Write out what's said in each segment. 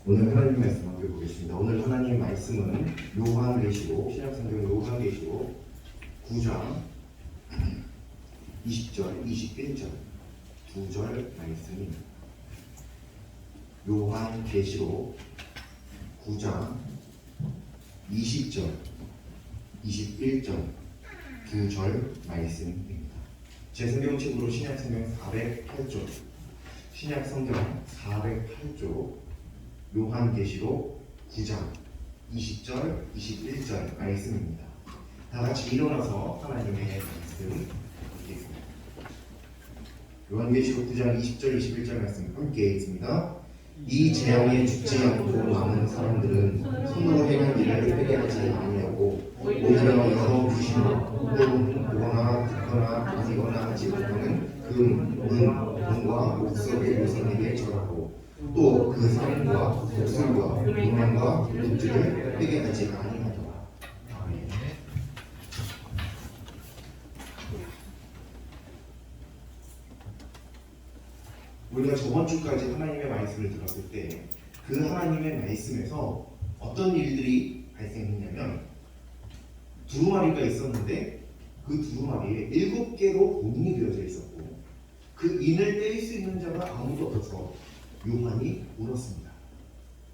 오늘 하나님 말씀 함께 보겠습니다. 오늘 하나님 말씀은 요한계시록, 신약성경 요한계시록 9장 20절, 21절 두 절 말씀입니다. 요한계시록 9장 20절, 21절 두 절 말씀입니다. 제 성경책으로 신약성경 408조, 신약성경 408조 요한계시록 9장 20절, 21절 말씀입니다. 다같이 일어나서 하나님의 말씀 읽겠습니다. 요한계시록 9장 20절, 21절 말씀 함께 읽습니다. 이 재앙에 죽지 않고 남은 사람들은 손으로 행한 일을 회개하지 아니하고 오히려 여러 귀신과 혹은 보거나 듣거나 가지거나 하지 못하는 금, 은과 목석의 요선에게 절하고 또 그 사람과 목술과 음란과 독주를 회개하지 아니하더라. 아멘. 우리가 저번 주까지 하나님의 말씀을 들었을 때 그 하나님의 말씀에서 어떤 일들이 발생했냐면 두루마리가 있었는데 그 두루마리에 7개로 봉인이 되어져 있었고 그 인을 뗄 수 있는 자가 아무도 없어서 요한이 울었습니다.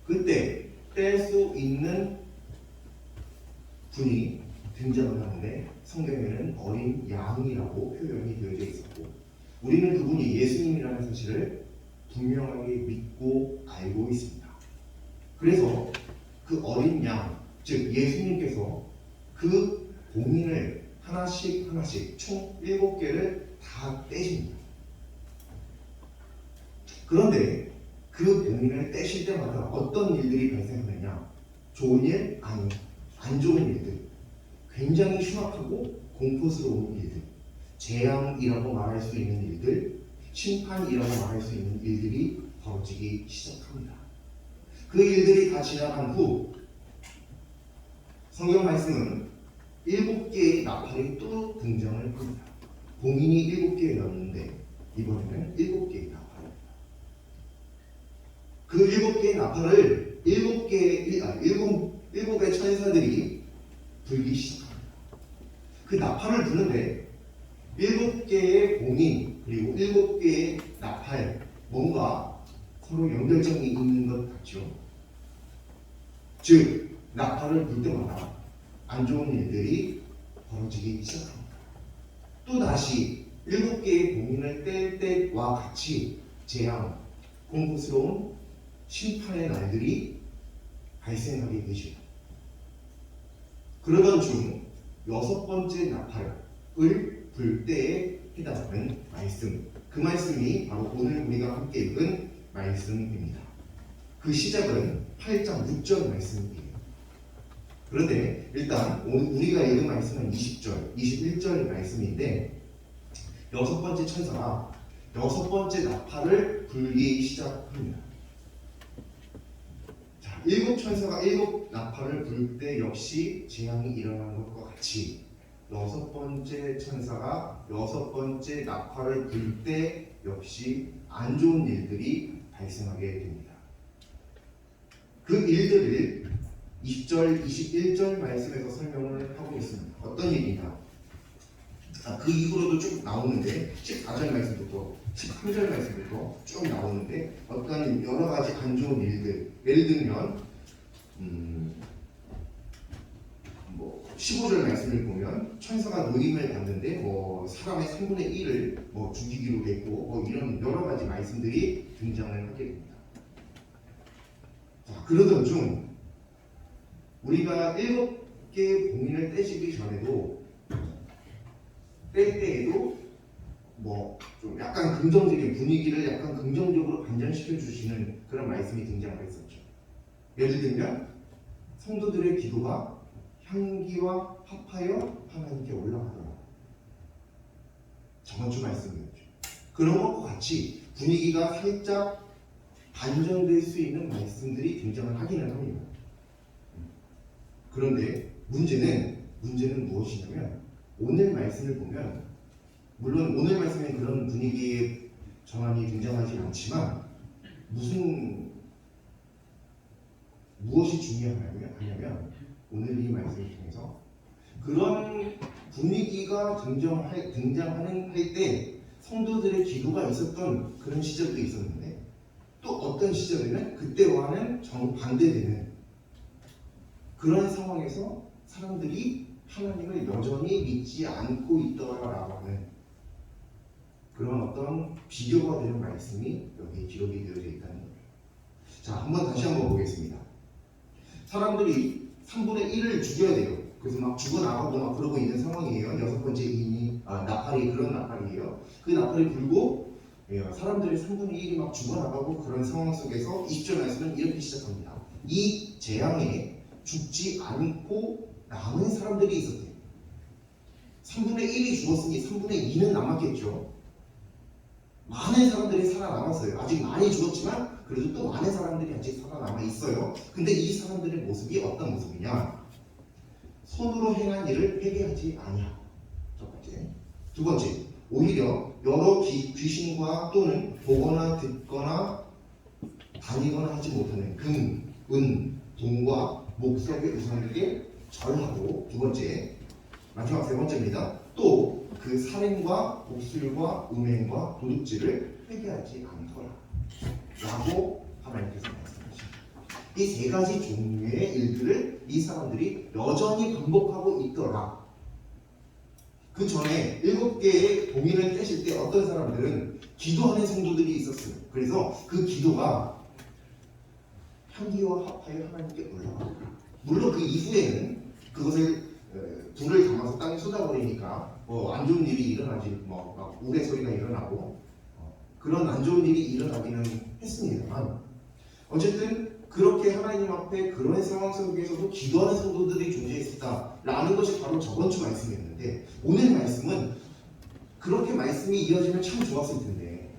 그때 뗄 수 있는 분이 등장을 하는데 성경에는 어린 양이라고 표현이 되어져 있었고 우리는 그분이 예수님이라는 사실을 분명하게 믿고 알고 있습니다. 그래서 그 어린 양, 즉 예수님께서 그 봉인을 하나씩 총 7개를 다 떼십니다. 그런데 그 봉인을 떼실 때마다 어떤 일들이 발생하느냐? 좋은 일? 아니, 안 좋은 일들, 굉장히 흉악하고 공포스러운 일들, 재앙이라고 말할 수 있는 일들, 심판이라고 말할 수 있는 일들이 벌어지기 시작합니다. 그 일들이 다 지나간 후 성경 말씀은 7개의 나팔이 또 등장을 합니다. 봉인이 7개였는데 이번에는 7개의 나팔입니다. 그 7개의 나팔을 7의 천사들이 불기 시작합니다. 그 나팔을 부는데 7개의 봉인 그리고 7개의 나팔 뭔가 서로 연결점이 있는 것 같죠. 즉 나팔을 불 때마다 안 좋은 일들이 벌어지기 시작합니다. 또다시 7개의 봉인을 뗄 때와 같이 재앙, 공포스러운 심판의 날들이 발생하게 되죠. 그러던 중 6번째 나팔을 불 때에 해당하는 말씀, 그 말씀이 바로 오늘 우리가 함께 읽은 말씀입니다. 그 시작은 8장 6절 말씀이에요. 그런데 일단 우리가 읽은 말씀은 20절, 21절 말씀인데 6번째 천사가 6번째 나팔을 불기 시작합니다. 자, 7천사가 7나팔을 불 때 역시 재앙이 일어나는 것과 같이 6번째 천사가 6번째 나팔을 불 때 역시 안 좋은 일들이 발생하게 됩니다. 그 일들을 20절, 21절 말씀에서 설명을 하고 있습니다. 어떤 일이냐? 그 이후로도 쭉 나오는데 14절 말씀부터 13절 말씀부터 쭉 나오는데 어떤 여러 가지 안 좋은 일들, 예를 들면 15절 말씀을 보면 천사가 노임을 받는데 사람의 3분의 1을 죽이기로 했고 이런 여러 가지 말씀들이 등장을 하게 됩니다. 자, 그러던 중 우리가 7개의 봉인을 떼시기 전에도 뗄 때에도 좀 약간 긍정적인 분위기를 약간 긍정적으로 반전시켜 주시는 그런 말씀이 등장을 했었죠. 예를 들면 성도들의 기도가 향기와 합하여 하나님께 올라가더라. 저번주 말씀이었죠. 그런 것과 같이 분위기가 살짝 반전될 수 있는 말씀들이 등장을 하기는 합니다. 그런데 문제는 무엇이냐면 오늘 말씀을 보면 물론 오늘 말씀에 그런 분위기의 전환이 등장하지 않지만 무슨 무엇이 중요하냐면 오늘 이 말씀을 통해서 그런 분위기가 등장하는 할 때 성도들의 기도가 있었던 그런 시절도 있었는데 또 어떤 시절에는 그때와는 정반대되는 그런 상황에서 사람들이 하나님을 여전히 믿지 않고 있더라라고 하는 그런 어떤 비교가 되는 말씀이 여기 기록이 되어져 있다는 거예요. 자, 다시 한번 보겠습니다. 사람들이 3분의 1을 죽여야 돼요. 그래서 막 죽어나가고 막 그러고 있는 상황이에요. 여섯 번째 인이 나팔이 그런 나팔이에요. 그 나팔이 불고 사람들의 3분의 1이 막 죽어나가고 그런 상황 속에서 20절 말씀은 이렇게 시작합니다. 이 재앙에 죽지 않고 남은 사람들이 있었대요. 3분의 1이 죽었으니 3분의 2는 남았겠죠. 많은 사람들이 살아남았어요. 아직 많이 죽었지만 그래도 또 많은 사람들이 아직 살아남아 있어요. 근데 이 사람들의 모습이 어떤 모습이냐? 손으로 행한 일을 회개하지 아니하고. 첫 번째. 두 번째, 오히려 여러 귀신과 또는 보거나 듣거나 다니거나 하지 못하는 금, 은, 동과 목석의 우상에게 절하고. 두 번째, 마지막 세 번째입니다. 또 그 살인과 복술과 음행과 도둑질을 회개하지 않더라 라고 하나님께서 말씀하십니다. 이 세 가지 종류의 일들을 이 사람들이 여전히 반복하고 있더라. 그 전에 7개의 봉인을 떼실 때 어떤 사람들은 기도하는 성도들이 있었어요. 그래서 그 기도가 향기와 합하여 하나님께 올라가고, 물론 그 이후에는 그것을 불을 담아서 땅에 쏟아버리니까 안 좋은 일이 일어나지, 막 우레 소리가 일어나고 그런 안 좋은 일이 일어나기는 했습니다만, 어쨌든 그렇게 하나님 앞에 그런 상황 속에서도 기도하는 성도들이 존재했었다라는 것이 바로 저번 주 말씀이었는데, 오늘 말씀은 그렇게 말씀이 이어지면 참 좋았을 텐데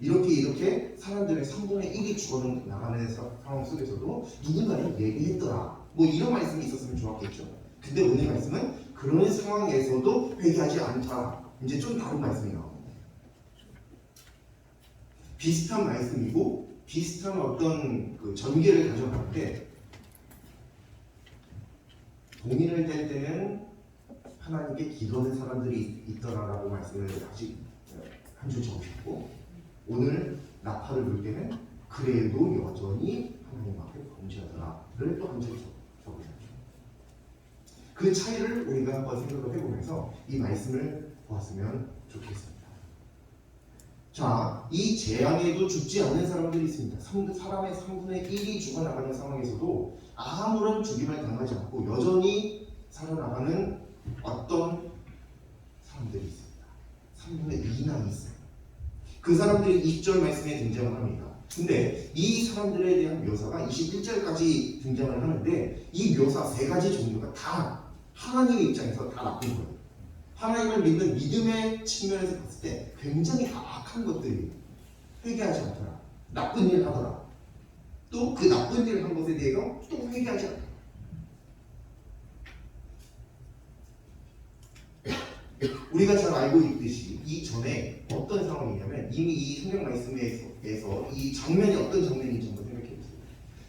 이렇게 사람들의 3분의 1이 죽어나가는 상황 속에서도 누군가는 얘기했더라, 이런 말씀이 있었으면 좋았겠죠. 근데 오늘 말씀은 그런 상황에서도 회개하지 않다. 이제 좀 다른 말씀이 나옵니다. 비슷한 말씀이고 비슷한 어떤 그 전개를 가져갈 때, 봉인을 뗄 때는 하나님께 기도하는 사람들이 있더라라고 말씀을 아직 한 줄 적으셨고, 오늘 나팔을 불 때는 그래도 여전히 하나님 앞에 범죄하더라를 또 한 줄 적으셨죠. 그 차이를 우리가 한번 생각을 해보면서 이 말씀을 보았으면 좋겠습니다. 자, 이 재앙에도 죽지 않는 사람들이 있습니다. 사람의 3분의 1이 죽어나가는 상황에서도 아무런 죽임을 당하지 않고 여전히 살아나가는 어떤 사람들이 있습니다. 3분의 2나 있어요. 그 사람들이 20절 말씀에 등장을 합니다. 근데 이 사람들에 대한 묘사가 21절까지 등장을 하는데, 이 묘사 세 가지 종류가 다 하나님의 입장에서 다 나쁜 거예요. 하나님을 믿는 믿음의 측면에서 봤을 때 굉장히 다 악한 것들이, 회개하지 않더라, 나쁜 일 하더라, 또 그 나쁜 일을 한 것에 대해서 또 회개하지 않더라. 우리가 잘 알고 있듯이 이전에 어떤 상황이냐면, 이미 이 성경 말씀에서 이 장면이 어떤 장면인지 한번 생각해 보세요.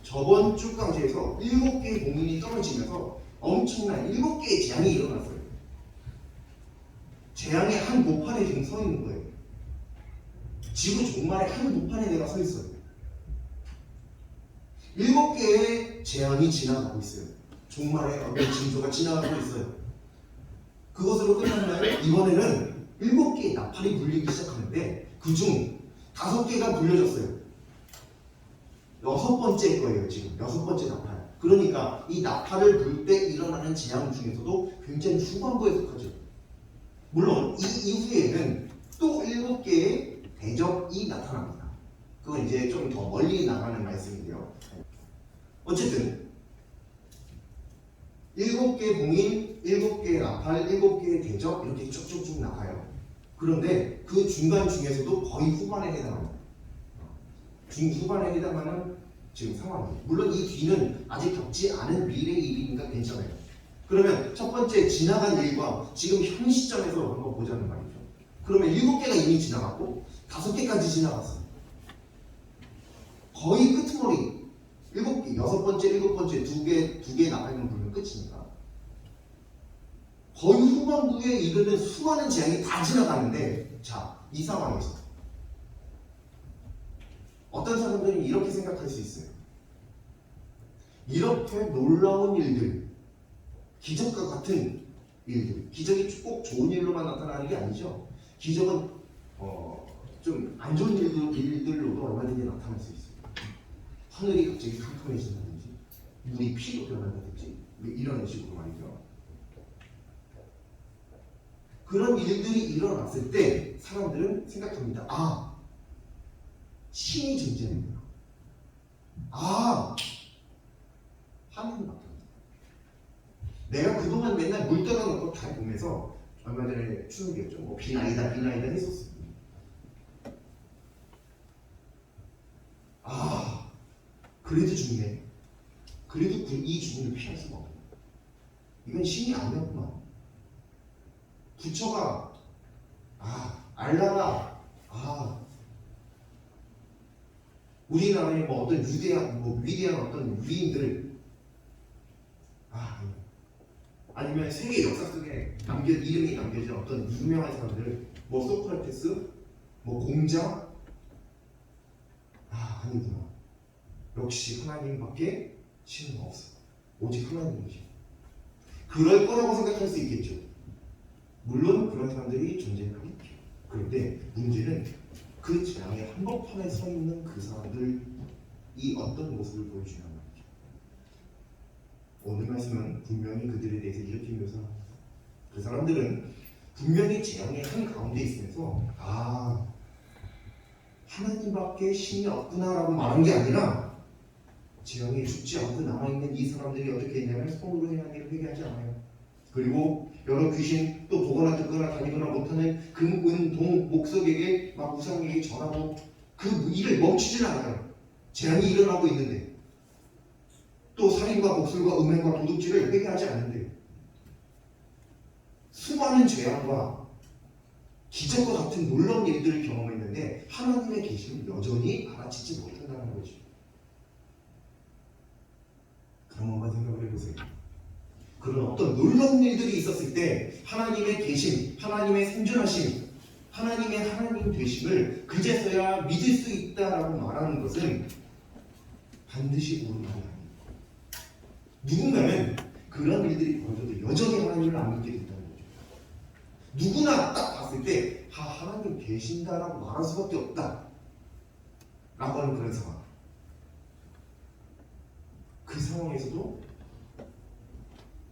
저번 주 강좌에서 7개의 봉인이 떨어지면서 엄청난 7개의 재앙이 일어났어요. 재앙의 한 보판에 지금 서 있는 거예요. 지구 종말의 한 보판에 내가 서 있어요. 7개의 재앙이 지나가고 있어요. 종말의 어떤 징조가 지나가고 있어요. 그것으로 끝났나요? 이번에는 7개의 나팔이 불리기 시작하는데 그중 5개가 불려졌어요. 6번째 거예요. 지금 6번째 나팔. 그러니까 이 나팔을 불 때 일어나는 재앙 중에서도 굉장히 후반부에 속하죠. 물론 이 이후에는 또 7개의 대적이 나타납니다. 그건 이제 좀 더 멀리 나가는 말씀인데요. 어쨌든 7개의 봉인, 7개의 나팔, 7개의 대적, 이렇게 쭉쭉쭉 나가요. 그런데 그 중간 중에서도 거의 후반에 해당합니다. 중후반에 해당하는 지금 상황이에요. 물론 이 뒤는 아직 겪지 않은 미래의 일이니까 괜찮아요. 그러면 첫 번째 지나간 일과 지금 현 시점에서 한번 보자는 말이죠. 그러면 7개가 이미 지나갔고 5개까지 지나갔어요. 거의 끄트머리, 일곱 개, 여섯 번째, 일곱 번째 두 개 나팔만 불면 끝이니까. 거의 후반부에 이르는 수많은 재앙이 다 지나가는데, 자, 이 상황에서 어떤 사람들은 이렇게 생각할 수 있어요. 이렇게 놀라운 일들, 기적과 같은 일들, 기적이 꼭 좋은 일로만 나타나는 게 아니죠. 기적은 좀 안 좋은 일들로도 얼마든지 나타날 수 있어요. 하늘이 갑자기 캄캄해진다든지, 물이 피로 변한다든지, 이런 식으로 말이죠. 그런 일들이 일어났을 때 사람들은 생각합니다. 아, 신이 존재하는구나. 아, 하나님 밖에 없다. 내가 그동안 맨날 물 떠나는 거 다 보면서 얼마 전에 추석이었죠. 뭐 비나이다 했었어요. 아, 그래도 죽네. 그래도 이 죽음을 피할 수가 없네. 이건 신이 아니었구만. 부처가, 알라가, 우리나라의 뭐 어떤 위대한 어떤 위인들, 아니면 세계 역사 속에 이름이 남겨진 어떤 유명한 사람들, 뭐 소크라테스, 뭐 공자, 아니구나. 역시 하나님밖에 신은 없어. 오직 하나님이지. 그럴 거라고 생각할 수 있겠죠. 물론 그런 사람들이 존재하겠죠. 그런데 문제는 그 재앙의 한복판에 서 있는 그 사람들이 어떤 모습을 보여주냐 말이죠. 오늘 말씀은 분명히 그들에 대해서 이렇게 묘사합니다. 그 사람들은 분명히 재앙의 한 가운데 있으면서 하나님밖에 신이 없구나라고 말한 게 아니라 재앙에 죽지 않고 남아있는 이 사람들이 어떻게 했냐면 손으로 행한 일을 회개하지 않아요. 그리고 여러 귀신 또 보거나 듣거나 다니거나 못하는 금, 은, 동, 목석에게 막 우상에게 전하고 그 일을 멈추질 않아요. 재앙이 일어나고 있는데 또 살인과 복술과 음행과 도둑질을 회개하지 않는데 수많은 죄악과 기적과 같은 놀라운 일들을 경험했는데 하나님의 계심을 여전히 알아채지 못한다는 거죠. 그럼 한번 생각을 해보세요. 그런 어떤 놀라운 일들이 있었을 때 하나님의 계심, 하나님의 생존하심, 하나님의 하나님 되심을 그제서야 믿을 수 있다라고 말하는 것은 반드시 옳은 말이 아닙니다. 누군가는 그런 일들이 벌어져도 여전히 하나님을 안 믿게 된다는 거죠. 누구나 딱 봤을 때 하나님 계신다라고 말할 수밖에 없다 라고 하는 그런 상황. 그 상황에서도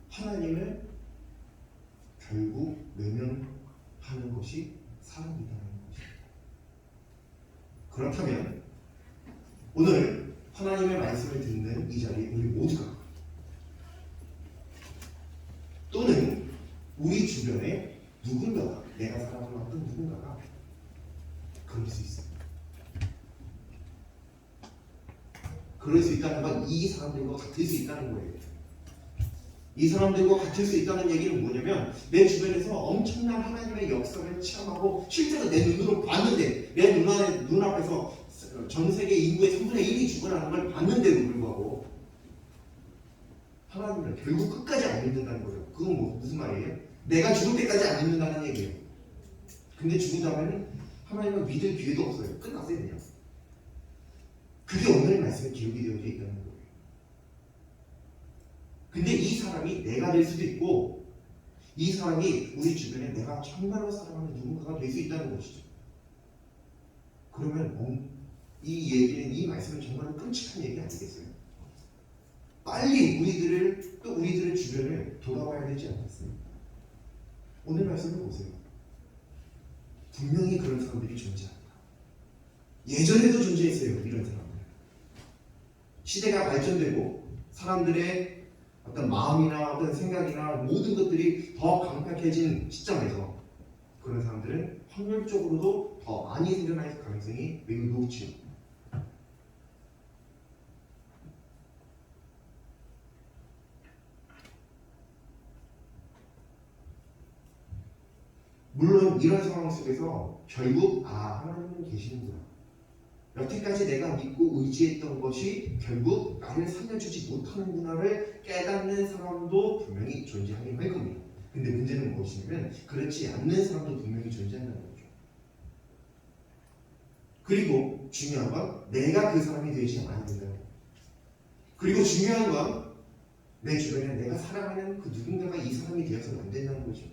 하나님을 결국 외면하는 것이 사람이라는 것입니다. 그렇다면 오늘 하나님의 말씀을 듣는 이 자리에 우리 모두가 또는 우리 주변에 누군가가 내가 살아보았던 누군가가 그럴 수 있습니다. 그럴 수 있다는 건 이 사람들과 같을 수 있다는 거예요. 이 사람들과 같을 수 있다는 얘기는 뭐냐면 내 주변에서 엄청난 하나님의 역사를 체험하고 실제로 내 눈으로 봤는데 내 눈앞에서 전 세계 인구의 3분의 1이 죽어나는 걸 봤는데도 불구하고 하나님을 결국 끝까지 안 믿는다는 거죠. 그건 무슨 말이에요? 내가 죽을 때까지 안 믿는다는 얘기예요. 근데 죽은 다음에는 하나님을 믿을 기회도 없어요. 끝났어요 그냥. 그게 오늘 말씀에 기록이 되어져 있다는 거예요. 근데 이 사람이 내가 될 수도 있고 이 사람이 우리 주변에 내가 정말로 사랑하는 누군가가 될 수 있다는 것이죠. 그러면 이 얘기는, 이 말씀은 정말로 끔찍한 얘기 아니겠어요? 빨리 우리들의 주변을 돌아봐야 되지 않겠습니까? 오늘 말씀을 보세요. 분명히 그런 사람들이 존재한다. 예전에도 존재했어요. 이런 사람들. 시대가 발전되고 사람들의 어떤 마음이나 어떤 생각이나 모든 것들이 더 강팍해진 시점에서 그런 사람들은 확률적으로도 더 많이 생겨날 가능성이 매우 높지요. 물론 이런 상황 속에서 결국 하나님은 계시는구나 여태까지 내가 믿고 의지했던 것이 결국 나를 살려주지 못하는구나를 깨닫는 사람도 분명히 존재하긴 할 겁니다. 근데 문제는 무엇이냐면 그렇지 않는 사람도 분명히 존재한다는 거죠. 그리고 중요한 건 내가 그 사람이 되지 않아야 된다는 거예요. 그리고 중요한 건 내 주변에 내가 사랑하는 그 누군가가 이 사람이 되어서는 안 된다는 거죠.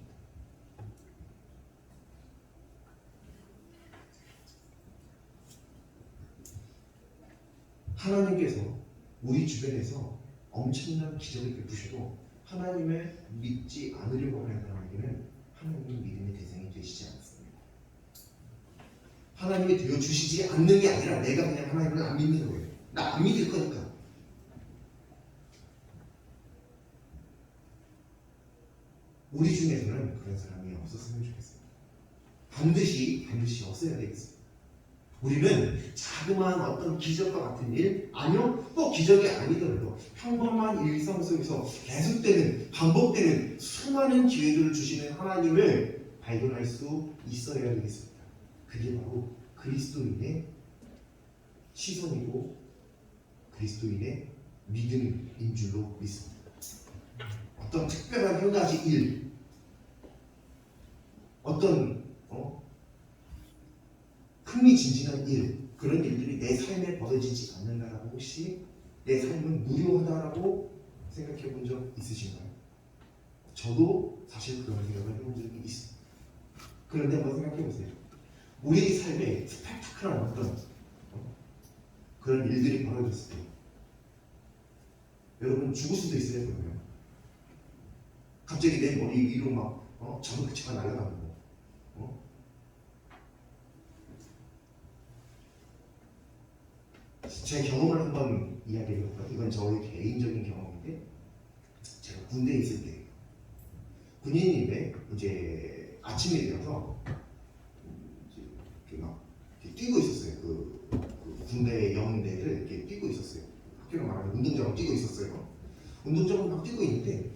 하나님께서 우리 주변에서 엄청난 기적을 베푸셔도 하나님을 믿지 않으려고 하는 사람에게는 하나님의 믿음의 대상이 되시지 않습니다. 하나님이 되어주시지 않는 게 아니라 내가 그냥 하나님을 안 믿는 거예요. 나 안 믿을 거니까. 우리 중에서는 그런 사람이 없었으면 좋겠어요. 반드시 없어야 되겠어요. 우리는 자그마한 어떤 기적과 같은 일, 아니요 또 기적이 아니더라도 평범한 일상 속에서 계속되는 반복되는 수많은 기회들을 주시는 하나님을 발견할 수 있어야 되겠습니다. 그게 바로 그리스도인의 시선이고 그리스도인의 믿음인 줄로 믿습니다. 어떤 특별한 한 가지 일, 어떤 흥미진진한 일, 그런 일들이 내 삶에 벌어지지 않는다라고 혹시 내 삶은 무료하다라고 생각해 본 적 있으신가요? 저도 사실 그런 생각을 해본 적이 있습니다. 그런데 한번 생각해 보세요. 우리 삶에 스펙타클한 어떤 그런 일들이 벌어졌을 때 여러분 죽을 수도 있어요. 그러면 갑자기 내 머리 위로 막 전기체가 날아가고 제 경험을 한번 이야기해볼까요? 이건 저의 개인적인 경험인데 제가 군대에 있을 때 군인인데 이제 아침이 되어서 이렇게 막 이렇게 뛰고 있었어요. 그 군대 영대를 이렇게 뛰고 있었어요. 학교로 말하면 운동장을 뛰고 있었어요. 운동장을 막 뛰고 있는데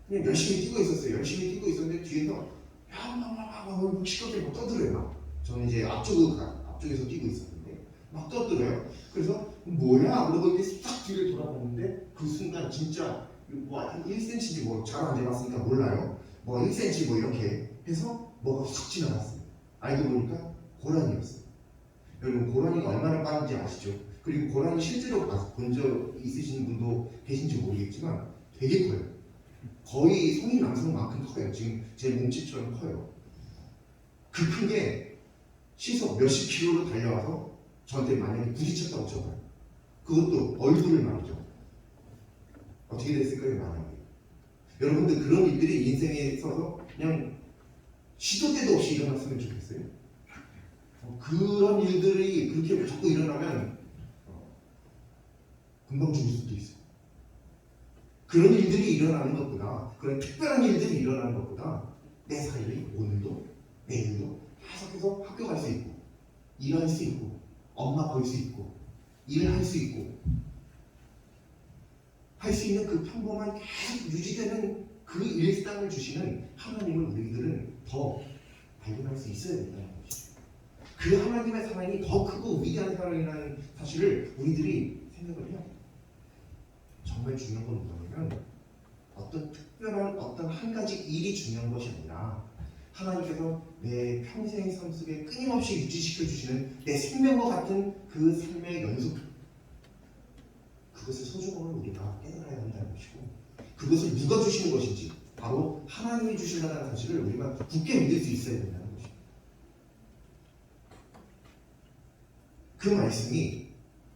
그냥 열심히 뛰고 있었어요. 열심히 뛰고 있었는데 뒤에서 막 시끄럽게 막 떠들어요. 저는 이제 앞쪽에서 뛰고 있었는데 막 떠들어요. 그래서 뭐야? 그러고 이렇게 싹 뒤를 돌아봤는데 그 순간 진짜 한 1cm인지 뭐 잘 안 재봤으니까 몰라요. 뭐 1cm 뭐 이렇게 해서 뭐가 쑥 지나갔어요. 알고 보니까 고라니였어요. 여러분 고라니가 얼마나 빠른지 아시죠? 그리고 고라니 실제로 본 적 있으신 분도 계신지 모르겠지만 되게 커요. 거의 성인 남성만큼 커요. 지금 제 몸집처럼 커요. 그 큰 게 시속 몇십 킬로로 달려와서 저한테 만약에 부딪혔다고 쳐봐요. 그것도 얼굴을 말이죠. 어떻게 됐을까요? 만약에 여러분들 그런 일들이 인생에 있어서 그냥 시도 때도 없이 일어났으면 좋겠어요. 그런 일들이 그렇게 자꾸 일어나면 금방 죽을 수도 있어요. 그런 일들이 일어나는 것보다, 그런 특별한 일들이 일어나는 것보다 내 삶이 오늘도 내일도 계속해서 학교 갈 수 있고 일할 수 있고 엄마 볼 수 있고 일할 수 있고 할 수 있는 그 평범한 계속 유지되는 그 일상을 주시는 하나님을 우리들은 더 발견할 수 있어야 된다는 것이죠. 그 하나님의 사랑이 더 크고 위대한 사랑이라는 사실을 우리들이 생각을 해야 돼요. 정말 중요한 건 뭐냐면 어떤 특별한 어떤 한 가지 일이 중요한 것이 아니라 하나님께서 내 평생 삶 속에 끊임없이 유지시켜 주시는 내 생명과 같은 그 삶의 연속, 그것의 소중함을 우리가 깨달아야 한다는 것이고, 그것을 누가 주시는 것인지 바로 하나님이 주신다는 사실을 우리가 굳게 믿을 수 있어야 된다는 것입니다. 그 말씀이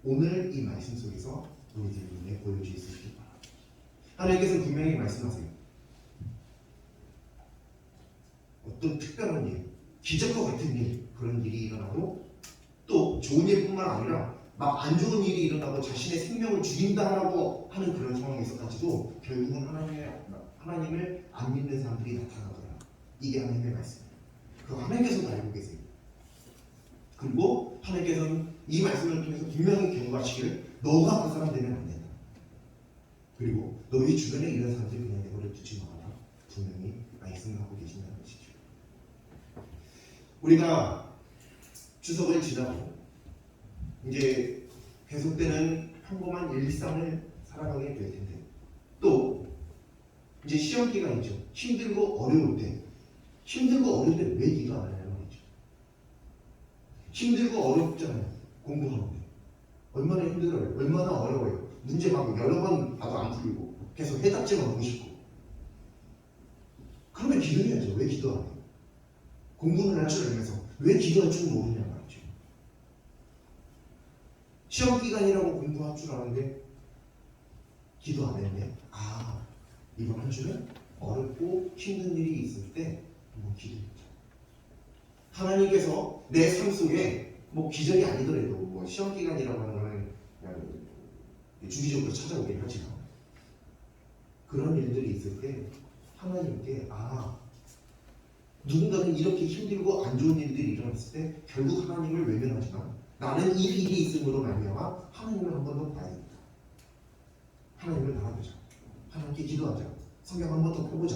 오늘 이 말씀 속에서 우리들 눈에 보여질 수 있길 바랍니다. 하나님께서는 분명히 말씀하세요. 어떤 특별한 일, 기적과 같은 일, 그런 일이 일어나도 또 좋은 일뿐만 아니라 막 안 좋은 일이 일어나고 자신의 생명을 죽인다라고 하는 그런 상황에서까지도 결국은 하나님을 안 믿는 사람들이 나타나더라. 이게 하나님의 말씀이에요. 그 하나님께서도 알고 계세요. 그리고 하나님께서는 이 말씀을 통해서 분명히 경고하시기를 너가 그 사람 되면 안 된다. 그리고 너희 주변에 이런 사람들이 그냥 내버려 두지 마라. 분명히 말씀하고 계신다는 것이죠. 우리가 추석을 지나고 이제 계속되는 평범한 일상을 살아가게 될 텐데 또 이제 시험 기간이죠. 힘들고 어려울 때 왜 기도 안 하냐는 말이죠. 힘들고 어렵잖아요. 공부하는데 얼마나 힘들어요. 얼마나 어려워요. 문제 막 여러 번 봐도 안 풀리고 계속 해답지만 하고 싶고 그러면 기도해야죠. 왜 기도 안 해요? 공부는 할 줄 알면서 왜 기도할 줄 모르냐 말이죠. 시험 기간이라고 공부할 줄 아는데 기도 안 했네. 아, 이번 한 주는 어렵고 힘든 일이 있을 때 한번 기도했죠. 하나님께서 내 삶 속에 뭐 기적이 아니더라도 뭐 시험 기간이라고 하는 거는 그냥 주기적으로 찾아오긴 하지만 그런 일들이 있을 때 하나님께 누군가는 이렇게 힘들고 안 좋은 일들이 일어났을 때 결국 하나님을 외면하지만 나는 이 일이 있음으로 말미암아 하나님을 한 번 더 봐야겠다. 하나님을 바라보자. 하나님께 기도하자. 성경 한 번 더 펴보자.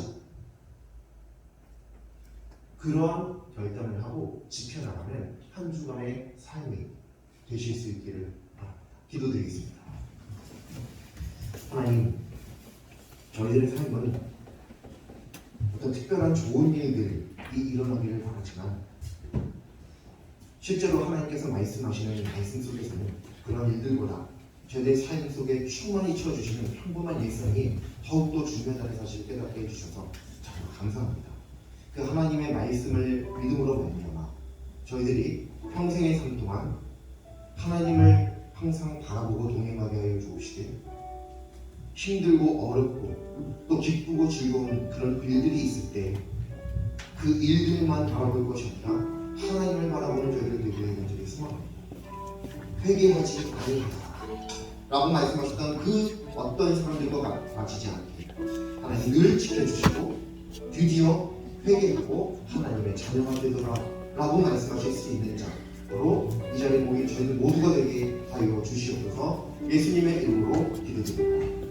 그러한 결단을 하고 지켜나가는 한 주간의 삶이 되실 수 있기를 바랍니다. 기도드리겠습니다. 하나님, 저희들의 삶은 어떤 특별한 좋은 일들이 일어나기를 바라지만 실제로 하나님께서 말씀하시는 말씀 속에서는 그런 일들보다 저희들의 삶 속에 충만히 채워주시는 평범한 일상이 더욱더 중요하다는 사실을 깨닫게 해주셔서 정말 감사합니다. 그 하나님의 말씀을 믿음으로 말미암아 저희들이 평생의 삶 동안 하나님을 항상 바라보고 동행하게 하여 주시되 힘들고 어렵고 또 기쁘고 즐거운 그런 일들이 있을 때 그 일들만 바라볼 것이 아니라 하나님을 바라보는 저희들 되게 간절히 소망합니다. 회개하지 아니하라 라고 말씀하셨던 그 어떤 사람들과 맞지지 않게 하나님 늘 지켜주시고 드디어 회개하고 하나님의 자녀가 되더라 라고 말씀하실 수 있는 자로 이 자리에 모인 저희들 모두가 되게 하여 주시옵소서. 예수님의 이름으로 기도드립니다.